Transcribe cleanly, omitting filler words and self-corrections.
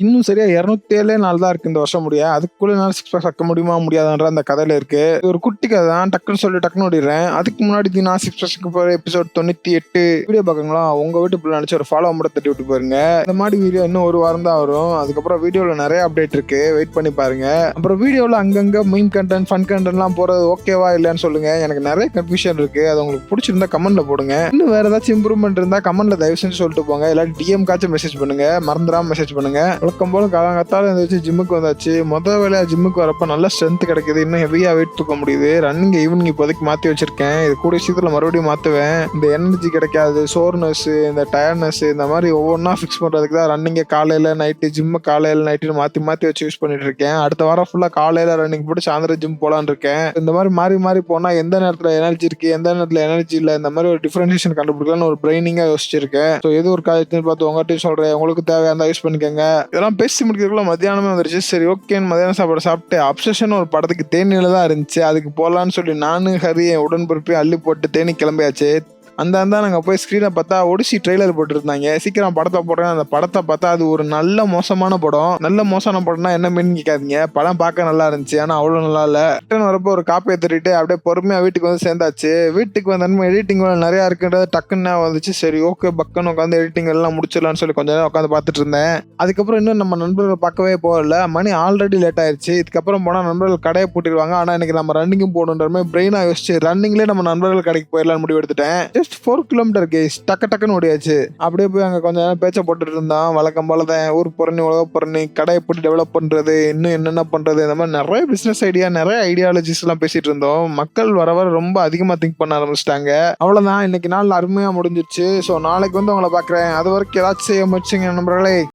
இன்னும் சரியா 207 நாள் தான் இருக்கு இந்த வருஷம் முடிய. அதுக்குள்ள என்னால சிக்ஸ் பேக் வைக்க முடியுமா முடியாதான்ற அந்த கதையில இருக்கு. இது ஒரு குட்டி கதை தான். டக்குன்னு சொல்லி டக்குன்னு ஓடிடுறேன். அதுக்கு முன்னாடி நான் சிக்ஸ் பேக் போற எபிசோட் 98 வீடியோ பார்க்கங்களா உங்க வீட்டு பிள்ளை நினைச்சு ஒரு ஃபாலோ மட்டும் தட்டி விட்டு பாருங்க. இந்த மாதிரி வீடியோ இன்னும் ஒரு வாரம் தான் வரும். அதுக்கப்புறம் வீடியோல நிறைய அப்டேட் இருக்கு, வெயிட் பண்ணி பாருங்க. அப்புறம் வீடியோல அங்கங்க மீம் கண்டென்ட் ஃபன் கண்டென்ட்லாம் போறது ஓகேவா இல்லையான்னு சொல்லுங்க. எனக்கு நிறைய கன்ஃபியூஷன் இருக்கு. அது உங்களுக்கு பிடிச்சிருந்தா கமெண்ட்ல போடுங்க. இன்னும் வேற ஏதாச்சும் இம்ப்ரூவ்மெண்ட் இருந்தா கமெண்ட்ல தயவு செஞ்சு சொல்லிட்டு போங்க. இல்லாட்டி டிஎம் காச்சும் மெசேஜ் பண்ணுங்க, மறந்துடாம மெசேஜ் பண்ணுங்க. வழக்கம் போல காலங்காத்தால இருந்துச்சு ஜிம்முக்கு வந்தாச்சு. முதல் வேலையா ஜிம்முக்கு வரப்ப நல்ல ஸ்ட்ரென்த் கிடைக்குது. இன்னும் ஹெவியா வெயிட் தூக்க முடியுது. ரன்னிங் ஈவினிங் இப்போதைக்கு மாத்தி வச்சிருக்கேன். இது கூட விஷயத்துல மறுபடியும் மாத்துவேன். இந்த எனர்ஜி கிடைக்காது, சோர்னஸ், இந்த டயர்னஸ், இந்த மாதிரி ஒவ்வொன்றா ஃபிக்ஸ் பண்றதுக்கு தான் ரன்னிங்க காலையில நைட்டு, ஜிம்மு காலையில நைட்டு மாத்தி மாத்தி வச்சு யூஸ் பண்ணிட்டு இருக்கேன். அடுத்த வாரம் ஃபுல்லா காலையில ரன்னிங் போட்டு சாயந்தரம் ஜிம் போலான்னு இருக்கேன். இந்த மாதிரி மாறி மாறி போனா எந்த நேரத்துல எனர்ஜி இருக்கு, எந்த நேரத்துல எனர்ஜி இல்ல, இந்த மாதிரி ஒரு டிஃபரன்சியேஷன் கண்டுபிடிக்கலாம்னு ஒரு பிரெயினிங்கா யோசிச்சிருக்கேன். ஸோ எது ஒரு காலேஜ்னு பார்த்து உங்கள்கிட்ட சொல்றேன். உங்களுக்கு தேவையா இருந்தா யூஸ் பண்ணிக்கோங்க. இதெல்லாம் பேசி முடிக்கிறதுக்குள்ள மத்தியானமே வந்துருச்சு. சரி ஓகேன்னு மத்தியானம் சாப்பாடு சாப்பிட்டு அப்சஷன் ஒரு படத்துக்கு தேனியில தான் இருந்துச்சு. அதுக்கு போகலான்னு சொல்லி நானும் ஹரி என் உடன்பிறப்பையும் அள்ளி போட்டு தேனி கிளம்பியாச்சு. அந்த நாங்கள் போய் ஸ்க்ரீனை பார்த்தா ஒடிசி ட்ரெய்லர் போட்டுருந்தாங்க. சீக்கிரம் படத்தை போடுறேன். அந்த படத்தை பார்த்தா அது ஒரு நல்ல மோசமான படம். நல்ல மோசமான படம்னா என்ன மீன் கேட்காதீங்க. படம் பார்க்க நல்லா இருந்துச்சு, ஆனால் அவ்வளோ நல்லா இல்லை. ரிட்டன் வரப்போ ஒரு காப்பியை திருட்டு அப்படியே பொறுமையாக வீட்டுக்கு வந்து சேர்ந்தாச்சு. வீட்டுக்கு வந்தோம் எடிட்டிங் வேலை நிறையா இருக்குன்றது டக்குன்னு வந்துச்சு. சரி ஓகே பக்கன்னு உட்காந்து எடிட்டிங் எல்லாம் முடிச்சிடலான்னு சொல்லி கொஞ்சம் நேரம் உட்காந்து பார்த்துட்டு இருந்தேன். அதுக்கப்புறம் இன்னும் நம்ம நண்பர்கள் பார்க்கவே போகல. மணி ஆல்ரெடி லேட் ஆயிடுச்சு. இதுக்கப்புறம் போனால் நண்பர்கள் கடையை பூட்டிடுவாங்க. ஆனால் இன்னைக்கு நம்ம ரன்னிங்கும் போகணுன்ற மாதிரி பிரெயினாக யோசிச்சு ரன்னிங்லேயே நம்ம நண்பர்கள் கடைக்கு போயிடலான்னு முடிவு எடுத்துட்டேன். 4 கிலோமீட்டர் கேஸ் டக்குன்னு ஓடியாச்சு. அப்படியே போய் அங்கே கொஞ்சம் நேரம் பேச்ச போட்டுட்டு இருந்தான். வழக்கம் போல தான் ஊர் புறணி உலக புறணி கடையை போட்டு டெவலப் பண்றது, இன்னும் என்னென்ன பண்றது, இந்த மாதிரி நிறைய பிசினஸ் ஐடியா, நிறைய ஐடியாலஜிஸ் எல்லாம் பேசிட்டு இருந்தோம். மக்கள் வர வர ரொம்ப அதிகமா திங்க் பண்ண ஆரம்பிச்சிட்டாங்க. அவ்வளவுதான், இன்னைக்கு நாள் அருமையா முடிஞ்சிருச்சு. ஸோ நாளைக்கு வந்து உங்களை பார்க்குறேன். அது வரைக்கும் ஏதாச்சும் செய்ய முயற்சிங்க நண்பர்களே.